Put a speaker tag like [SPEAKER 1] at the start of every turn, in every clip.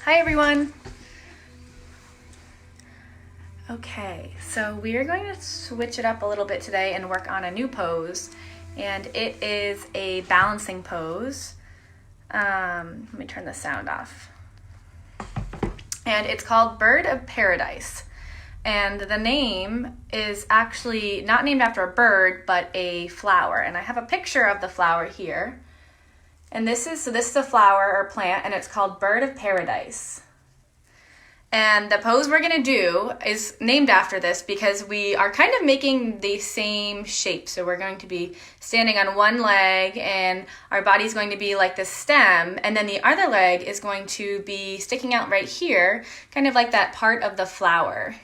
[SPEAKER 1] Hi everyone. Okay, so we are going to switch it up a little bit today and work on a new pose, and it is a balancing pose. Let me turn the sound off. And it's called Bird of Paradise. And the name is actually not named after a bird, but a flower. And I have a picture of the flower here. And this is a flower or plant, and it's called Bird of Paradise. And the pose we're gonna do is named after this because we are kind of making the same shape. So we're going to be standing on one leg and our body's going to be like the stem, and then the other leg is going to be sticking out right here, kind of like that part of the flower.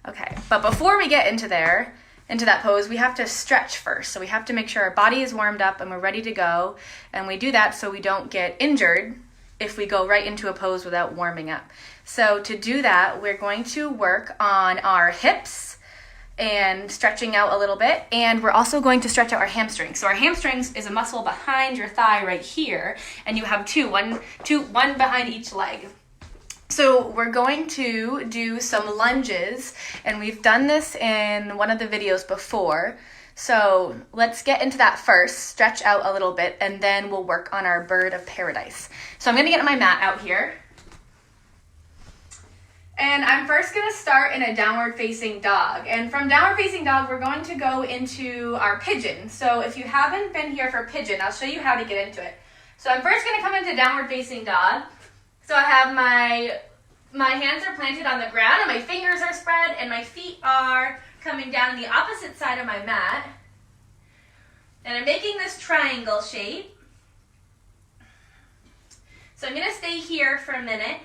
[SPEAKER 1] Okay, but before we get into that pose, we have to stretch first. So we have to make sure our body is warmed up and we're ready to go. And we do that so we don't get injured if we go right into a pose without warming up. So to do that, we're going to work on our hips and stretching out a little bit. And we're also going to stretch out our hamstrings. So our hamstrings is a muscle behind your thigh right here. And you have one behind each leg. So we're going to do some lunges, and we've done this in one of the videos before. So let's get into that first, stretch out a little bit, and then we'll work on our Bird of Paradise. So I'm gonna get my mat out here. And I'm first gonna start in a downward facing dog. And from downward facing dog, we're going to go into our pigeon. So if you haven't been here for pigeon, I'll show you how to get into it. So I'm first gonna come into downward facing dog. So I have my hands are planted on the ground and my fingers are spread and my feet are coming down the opposite side of my mat. And I'm making this triangle shape. So I'm gonna stay here for a minute.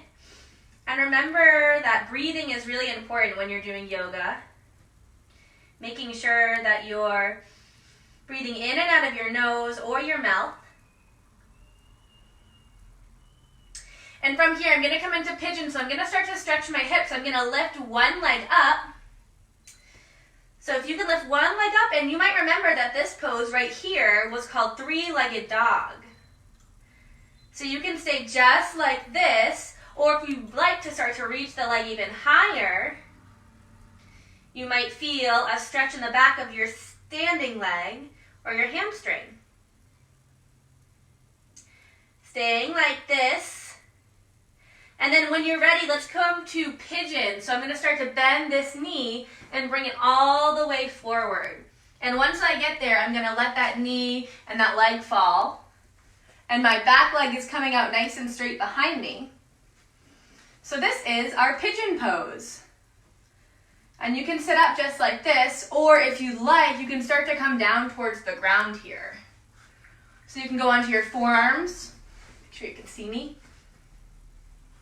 [SPEAKER 1] And remember that breathing is really important when you're doing yoga. Making sure that you're breathing in and out of your nose or your mouth. And from here, I'm going to come into pigeon, so I'm going to start to stretch my hips. I'm going to lift one leg up. So if you can lift one leg up, and you might remember that this pose right here was called three-legged dog. So you can stay just like this, or if you'd like to start to reach the leg even higher, you might feel a stretch in the back of your standing leg or your hamstring. Staying like this. And then when you're ready, let's come to pigeon. So I'm going to start to bend this knee and bring it all the way forward. And once I get there, I'm going to let that knee and that leg fall. And my back leg is coming out nice and straight behind me. So this is our pigeon pose. And you can sit up just like this, or if you like, you can start to come down towards the ground here. So you can go onto your forearms. Make sure you can see me.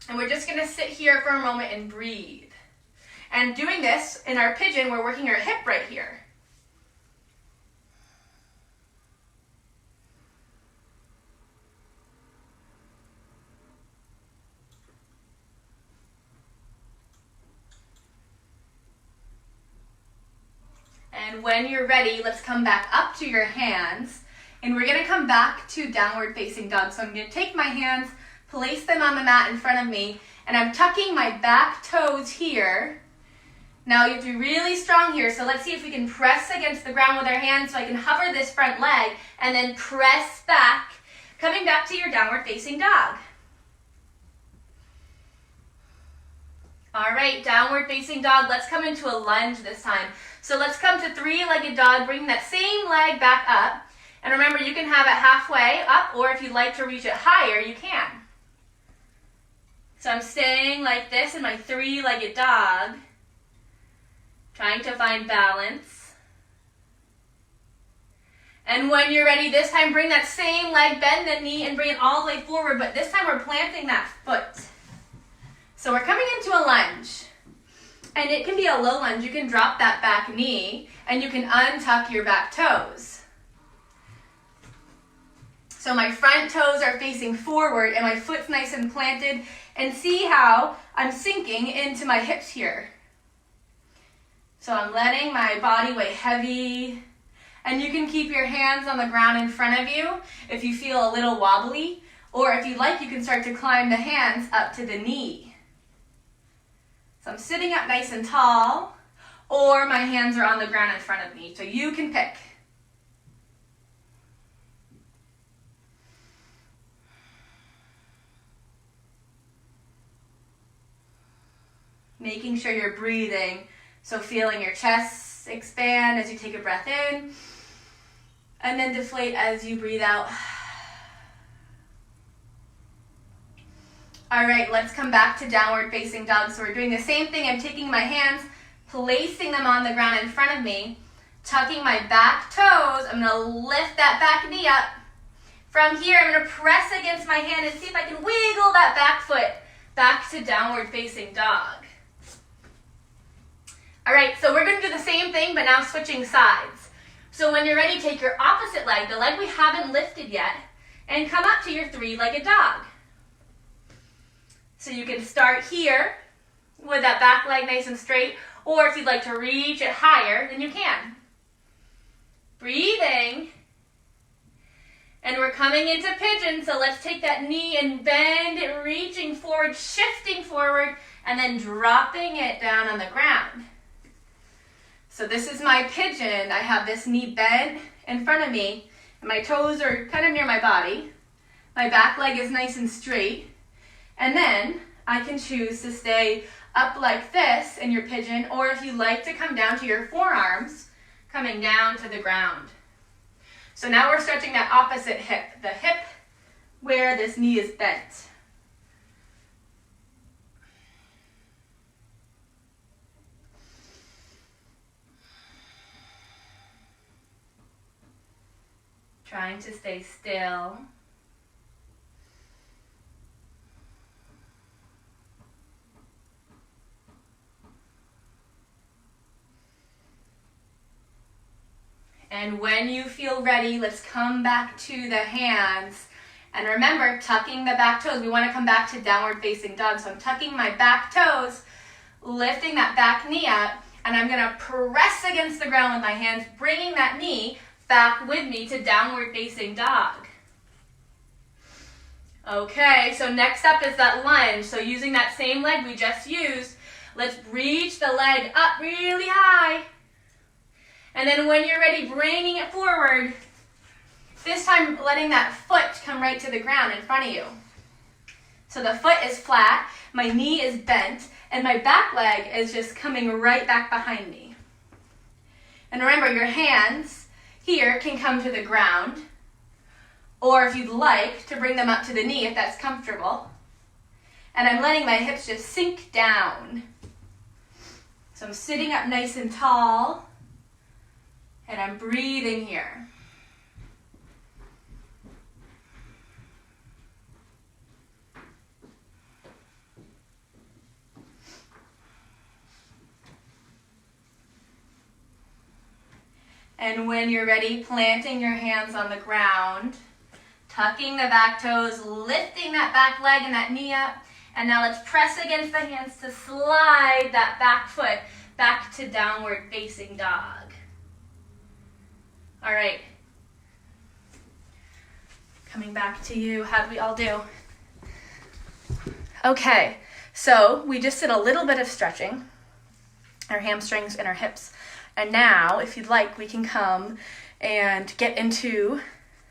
[SPEAKER 1] And we're just going to sit here for a moment and breathe. And doing this in our pigeon, we're working our hip right here. And when you're ready, let's come back up to your hands. And we're going to come back to downward facing dog. So I'm going to take my hands, place them on the mat in front of me, and I'm tucking my back toes here. Now you have to be really strong here, so let's see if we can press against the ground with our hands so I can hover this front leg and then press back, coming back to your downward facing dog. All right, downward facing dog, let's come into a lunge this time. So let's come to three-legged dog, bring that same leg back up. And remember, you can have it halfway up, or if you'd like to reach it higher, you can. So I'm staying like this in my three-legged dog, trying to find balance. And when you're ready, this time bring that same leg, bend the knee, and bring it all the way forward, but this time we're planting that foot. So we're coming into a lunge. And it can be a low lunge. You can drop that back knee, and you can untuck your back toes. So my front toes are facing forward, and my foot's nice and planted. And see how I'm sinking into my hips here. So I'm letting my body weigh heavy. And you can keep your hands on the ground in front of you if you feel a little wobbly. Or if you like, you can start to climb the hands up to the knee. So I'm sitting up nice and tall, or my hands are on the ground in front of me. So you can pick. Making sure you're breathing, so feeling your chest expand as you take a breath in, and then deflate as you breathe out. All right, let's come back to downward facing dog. So we're doing the same thing. I'm taking my hands, placing them on the ground in front of me, tucking my back toes. I'm gonna lift that back knee up. From here, I'm gonna press against my hand and see if I can wiggle that back foot back to downward facing dog. All right, so we're gonna do the same thing, but now switching sides. So when you're ready, take your opposite leg, the leg we haven't lifted yet, and come up to your three-legged dog. So you can start here with that back leg nice and straight, or if you'd like to reach it higher, then you can. Breathing. And we're coming into pigeon, so let's take that knee and bend it, reaching forward, shifting forward, and then dropping it down on the ground. So this is my pigeon. I have this knee bent in front of me, and my toes are kind of near my body. My back leg is nice and straight. And then I can choose to stay up like this in your pigeon, or if you like to come down to your forearms, coming down to the ground. So now we're stretching that opposite hip, the hip where this knee is bent. Trying to stay still. And when you feel ready, let's come back to the hands. And remember, tucking the back toes. We want to come back to downward facing dog. So I'm tucking my back toes, lifting that back knee up, and I'm going to press against the ground with my hands, bringing that knee back with me to downward facing dog. Okay, so next up is that lunge. So using that same leg we just used, let's reach the leg up really high. And then when you're ready, bringing it forward, this time letting that foot come right to the ground in front of you. So the foot is flat, my knee is bent, and my back leg is just coming right back behind me. And remember, your hands here can come to the ground, or if you'd like, to bring them up to the knee if that's comfortable. And I'm letting my hips just sink down. So I'm sitting up nice and tall, and I'm breathing here. And when you're ready, planting your hands on the ground, tucking the back toes, lifting that back leg and that knee up. And now let's press against the hands to slide that back foot back to downward facing dog. All right. Coming back to you, how'd we all do? Okay, so we just did a little bit of stretching, our hamstrings and our hips. And now, if you'd like, we can come and get into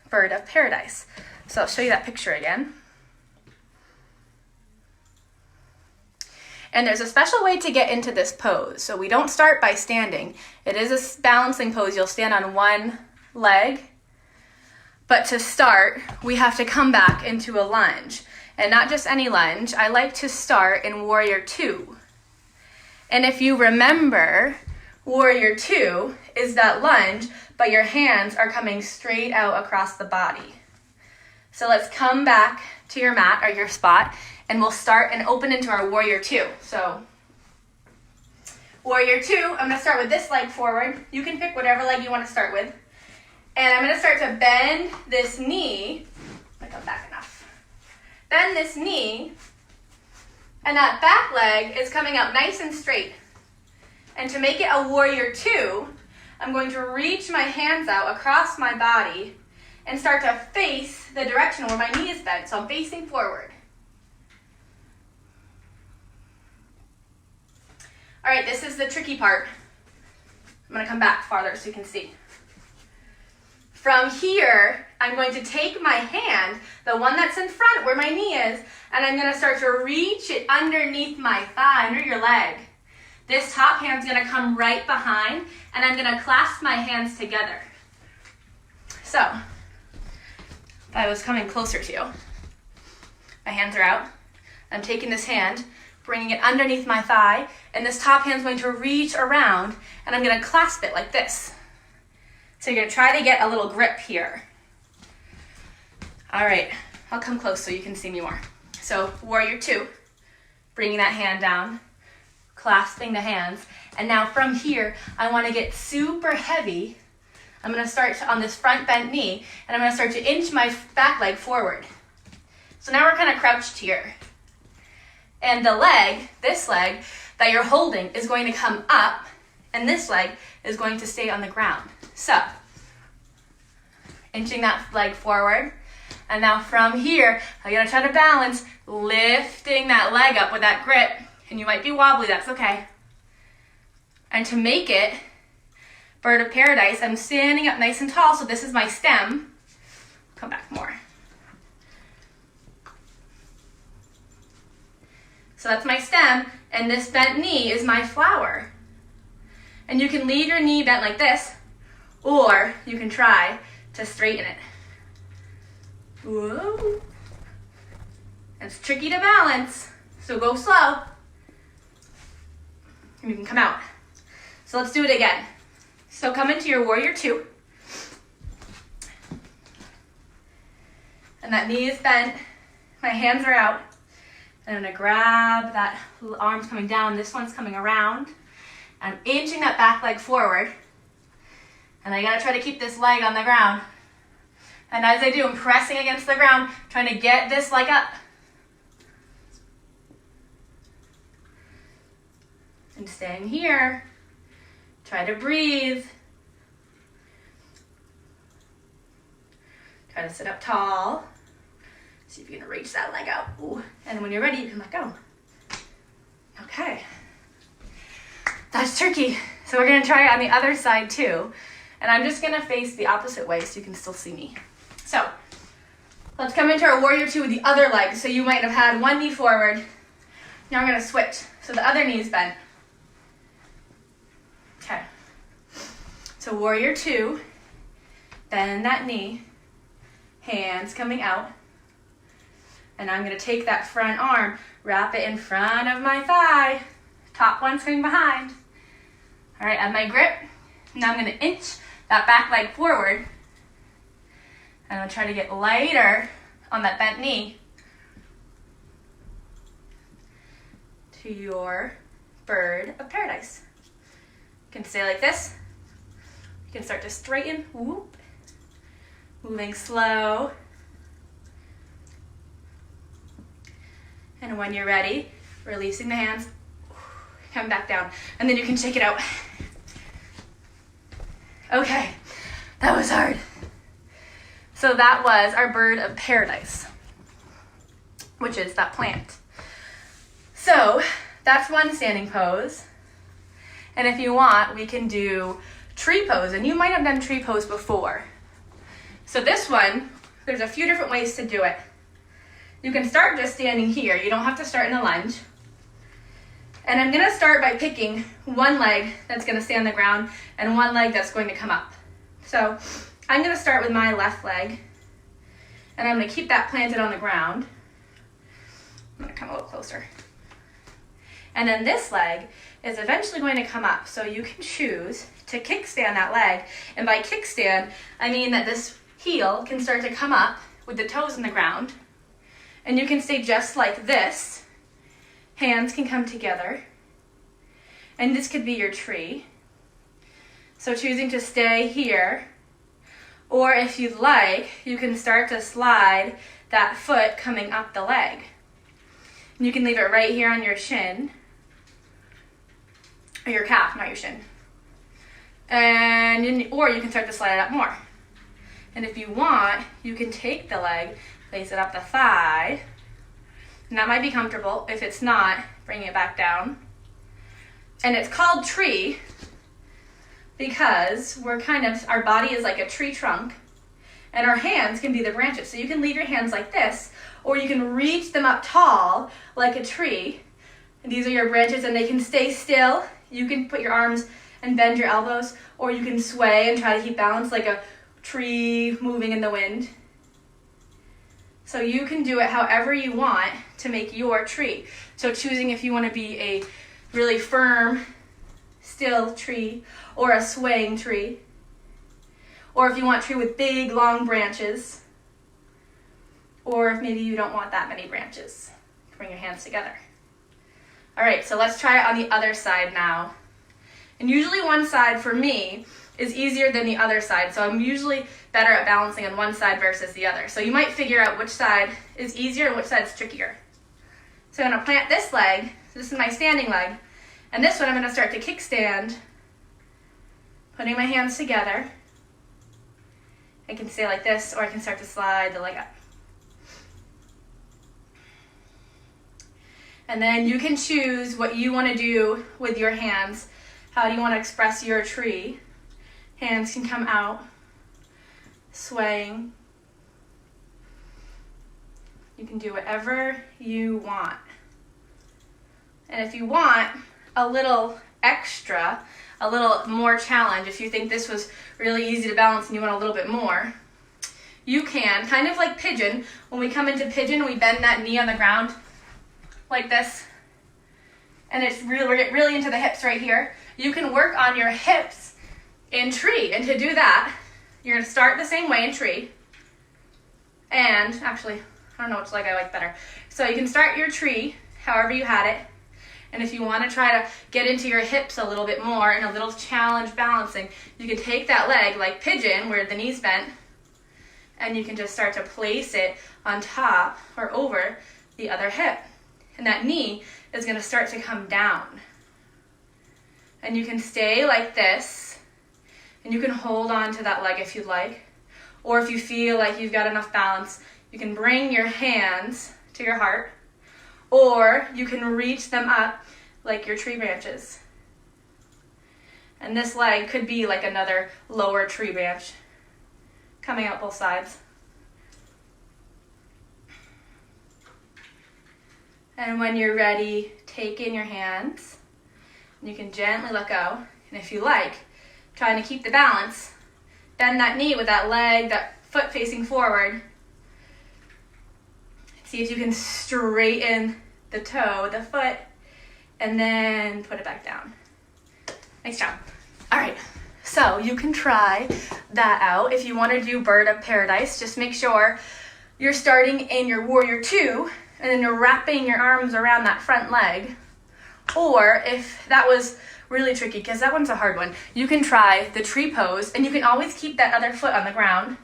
[SPEAKER 1] Bird of Paradise. So I'll show you that picture again. And there's a special way to get into this pose. So we don't start by standing. It is a balancing pose. You'll stand on one leg. But to start, we have to come back into a lunge. And not just any lunge. I like to start in Warrior Two. And if you remember, Warrior Two is that lunge, but your hands are coming straight out across the body. So let's come back to your mat or your spot, and we'll start and open into our Warrior Two. So Warrior Two, I'm going to start with this leg forward. You can pick whatever leg you want to start with. And I'm going to start to bend this knee. Let me come back enough. Bend this knee, and that back leg is coming out nice and straight. And to make it a Warrior Two, I'm going to reach my hands out across my body and start to face the direction where my knee is bent. So I'm facing forward. All right, this is the tricky part. I'm gonna come back farther so you can see. From here, I'm going to take my hand, the one that's in front where my knee is, and I'm gonna start to reach it underneath my thigh, under your leg. This top hand's gonna come right behind, and I'm gonna clasp my hands together. So, if I was coming closer to you, my hands are out. I'm taking this hand, bringing it underneath my thigh, and this top hand's going to reach around, and I'm gonna clasp it like this. So you're gonna try to get a little grip here. All right, I'll come close so you can see me more. So warrior two, bringing that hand down, clasping the hands, and now from here, I wanna get super heavy. I'm gonna start on this front bent knee, and I'm gonna start to inch my back leg forward. So now we're kind of crouched here. And the leg, this leg that you're holding is going to come up, and this leg is going to stay on the ground. So, inching that leg forward. And now from here, I'm gonna try to balance, lifting that leg up with that grip. And you might be wobbly, that's okay. And to make it bird of paradise, I'm standing up nice and tall, so this is my stem. Come back more. So that's my stem, and this bent knee is my flower. And you can leave your knee bent like this, or you can try to straighten it. Whoa. It's tricky to balance, so go slow. And you can come out. So let's do it again. So come into your warrior two. And that knee is bent, my hands are out. I'm gonna grab that arm's coming down, this one's coming around. I'm inching that back leg forward. And I gotta try to keep this leg on the ground. And as I do, I'm pressing against the ground, trying to get this leg up. And staying here. Try to breathe. Try to sit up tall. See if you can reach that leg out. Ooh. And then when you're ready, you can let go. Okay. That's tricky. So we're gonna try it on the other side too. And I'm just gonna face the opposite way so you can still see me. So let's come into our warrior two with the other leg. So you might have had one knee forward. Now we're gonna switch. So the other knee is bent. Okay. So warrior two, bend that knee, hands coming out. And I'm gonna take that front arm, wrap it in front of my thigh. Top one's coming behind. All right, I have my grip. Now I'm gonna inch that back leg forward. And I'm gonna try to get lighter on that bent knee to your bird of paradise. You can stay like this. You can start to straighten, whoop. Moving slow. And when you're ready, releasing the hands, come back down, and then you can shake it out. Okay, that was hard. So that was our bird of paradise, which is that plant. So that's one standing pose. And if you want, we can do tree pose, and you might have done tree pose before. So this one, there's a few different ways to do it. You can start just standing here. You don't have to start in a lunge. And I'm gonna start by picking one leg that's gonna stay on the ground and one leg that's going to come up. So I'm gonna start with my left leg, and I'm gonna keep that planted on the ground. I'm gonna come a little closer. And then this leg is eventually going to come up, so you can choose to kickstand that leg. And by kickstand, I mean that this heel can start to come up with the toes in the ground, and you can stay just like this. Hands can come together, and this could be your tree. So choosing to stay here, or if you'd like, you can start to slide that foot coming up the leg. And you can leave it right here on your shin, or your calf, not your shin. Or you can start to slide it up more. And if you want, you can take the leg, place it up the thigh, and that might be comfortable. If it's not, bring it back down. And it's called tree because our body is like a tree trunk, and our hands can be the branches. So you can leave your hands like this, or you can reach them up tall like a tree. And these are your branches, and they can stay still. You can put your arms and bend your elbows, or you can sway and try to keep balance like a tree moving in the wind. So you can do it however you want to make your tree. So choosing if you want to be a really firm, still tree, or a swaying tree, or if you want a tree with big, long branches, or if maybe you don't want that many branches. Bring your hands together. All right, so let's try it on the other side now. And usually one side for me is easier than the other side, so I'm usually better at balancing on one side versus the other. So you might figure out which side is easier and which side is trickier. So I'm going to plant this leg. So this is my standing leg. And this one I'm going to start to kickstand, putting my hands together. I can stay like this, or I can start to slide the leg up. And then you can choose what you want to do with your hands. How do you want to express your tree? Hands can come out, swaying. You can do whatever you want. And if you want a little extra, a little more challenge, if you think this was really easy to balance and you want a little bit more, you can, kind of like pigeon. When we come into pigeon, we bend that knee on the ground like this. And we're getting really into the hips right here. You can work on your hips in tree. And to do that, you're going to start the same way in tree. And actually, I don't know which leg I like better. So you can start your tree however you had it. And if you want to try to get into your hips a little bit more and a little challenge balancing, you can take that leg like pigeon where the knee's bent, and you can just start to place it on top or over the other hip. And that knee is going to start to come down. And you can stay like this. And you can hold on to that leg if you'd like. Or if you feel like you've got enough balance, you can bring your hands to your heart. Or you can reach them up like your tree branches. And this leg could be like another lower tree branch coming out both sides. And when you're ready, take in your hands. And you can gently let go. And if you like, trying to keep the balance, bend that knee with that leg, that foot facing forward. See if you can straighten the toe, the foot, and then put it back down. Nice job. All right, so you can try that out. If you want to do Bird of Paradise, just make sure you're starting in your Warrior Two, and then you're wrapping your arms around that front leg. Or if that was really tricky, because that one's a hard one, you can try the tree pose, and you can always keep that other foot on the ground.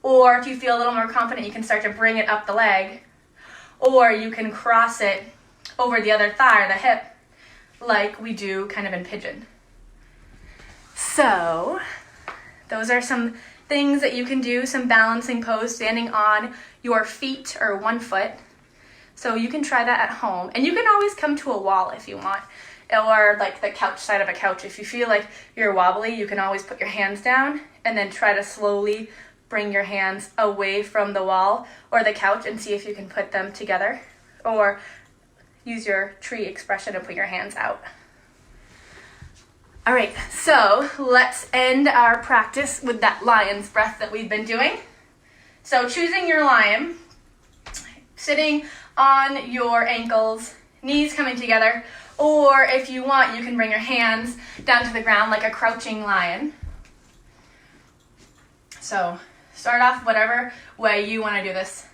[SPEAKER 1] Or if you feel a little more confident, you can start to bring it up the leg. Or you can cross it over the other thigh or the hip, like we do kind of in pigeon. So those are some things that you can do, some balancing pose, standing on your feet or one foot. So you can try that at home. And you can always come to a wall if you want, or like the couch side of a couch. If you feel like you're wobbly, you can always put your hands down and then try to slowly bring your hands away from the wall or the couch and see if you can put them together, or use your tree expression and put your hands out. All right, so let's end our practice with that lion's breath that we've been doing. So choosing your lion, sitting on your ankles, knees coming together, or if you want, you can bring your hands down to the ground like a crouching lion. So start off whatever way you want to do this.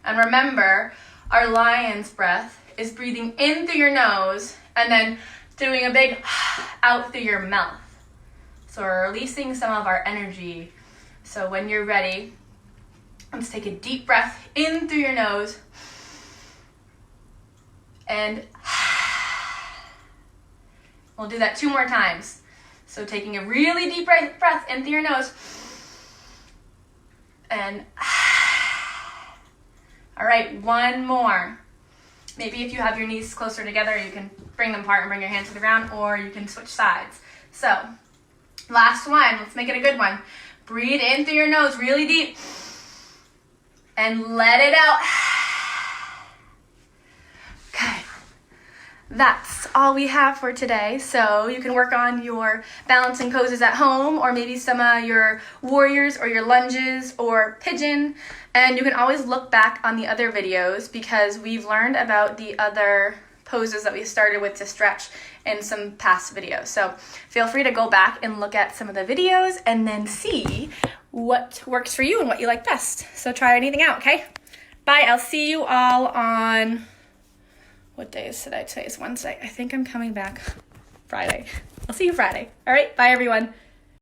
[SPEAKER 1] And remember, our lion's breath is breathing in through your nose and then doing a big out through your mouth. So we're releasing some of our energy. So when you're ready, let's take a deep breath in through your nose and we'll do that 2 more times. So taking a really deep breath in through your nose And all right, one more. Maybe if you have your knees closer together, you can bring them apart and bring your hands to the ground, or you can switch sides. So, last one. Let's make it a good one. Breathe in through your nose really deep. And let it out. Okay. That's all we have for today. So you can work on your balancing poses at home, or maybe some of your warriors or your lunges or pigeon. And you can always look back on the other videos because we've learned about the other poses that we started with to stretch in some past videos. So feel free to go back and look at some of the videos and then see what works for you and what you like best. So try anything out, okay? Bye. I'll see you all on, what day is today? Today is Wednesday. I think I'm coming back Friday. I'll see you Friday. All right. Bye, everyone.